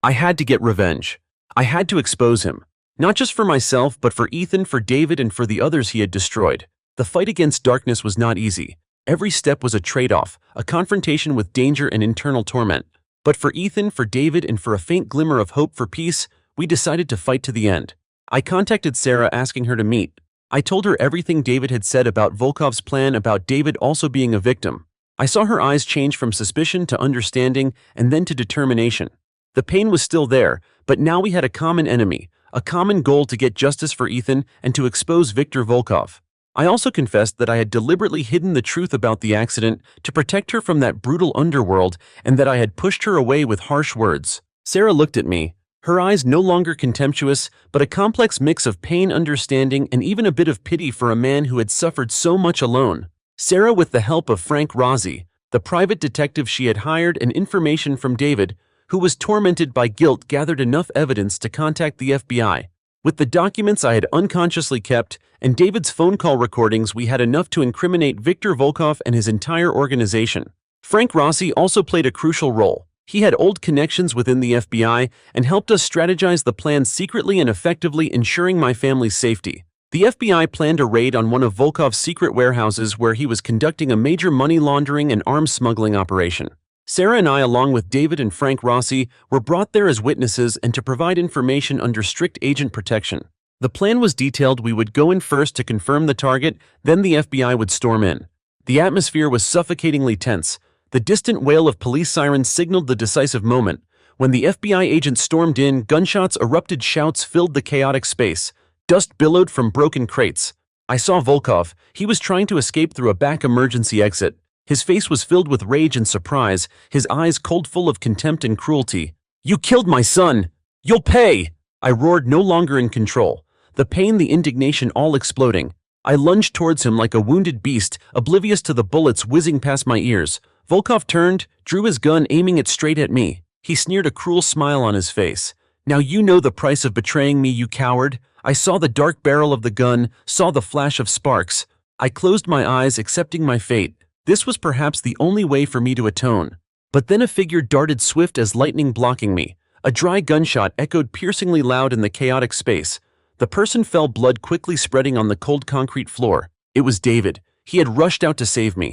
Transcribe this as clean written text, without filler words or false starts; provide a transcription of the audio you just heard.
I had to get revenge. I had to expose him. Not just for myself, but for Ethan, for David, and for the others he had destroyed. The fight against darkness was not easy. Every step was a trade-off, a confrontation with danger and internal torment. But for Ethan, for David, and for a faint glimmer of hope for peace, we decided to fight to the end. I contacted Sarah asking her to meet. I told her everything David had said about Volkov's plan, about David also being a victim. I saw her eyes change from suspicion to understanding and then to determination. The pain was still there, but now we had a common enemy, a common goal to get justice for Ethan and to expose Viktor Volkov. I also confessed that I had deliberately hidden the truth about the accident to protect her from that brutal underworld and that I had pushed her away with harsh words. Sarah looked at me, her eyes no longer contemptuous, but a complex mix of pain, understanding, and even a bit of pity for a man who had suffered so much alone. Sarah, with the help of Frank Rossi, the private detective she had hired, and information from David, who was tormented by guilt, gathered enough evidence to contact the FBI. With the documents I had unconsciously kept and David's phone call recordings, we had enough to incriminate Viktor Volkov and his entire organization. Frank Rossi also played a crucial role. He had old connections within the FBI and helped us strategize the plan secretly and effectively, ensuring my family's safety. The FBI planned a raid on one of Volkov's secret warehouses where he was conducting a major money laundering and arms smuggling operation. Sarah and I, along with David and Frank Rossi, were brought there as witnesses and to provide information under strict agent protection. The plan was detailed. We would go in first to confirm the target, then the FBI would storm in. The atmosphere was suffocatingly tense. The distant wail of police sirens signaled the decisive moment. When the FBI agents stormed in, gunshots erupted, shouts filled the chaotic space. Dust billowed from broken crates. I saw Volkov. He was trying to escape through a back emergency exit. His face was filled with rage and surprise, his eyes cold, full of contempt and cruelty. "You killed my son! You'll pay!" I roared, no longer in control. The pain, the indignation, all exploding. I lunged towards him like a wounded beast, oblivious to the bullets whizzing past my ears. Volkov turned, drew his gun, aiming it straight at me. He sneered, a cruel smile on his face. "Now you know the price of betraying me, you coward." I saw the dark barrel of the gun, saw the flash of sparks. I closed my eyes, accepting my fate. This was perhaps the only way for me to atone. But then a figure darted swift as lightning, blocking me. A dry gunshot echoed piercingly loud in the chaotic space. The person fell, blood quickly spreading on the cold concrete floor. It was David. He had rushed out to save me.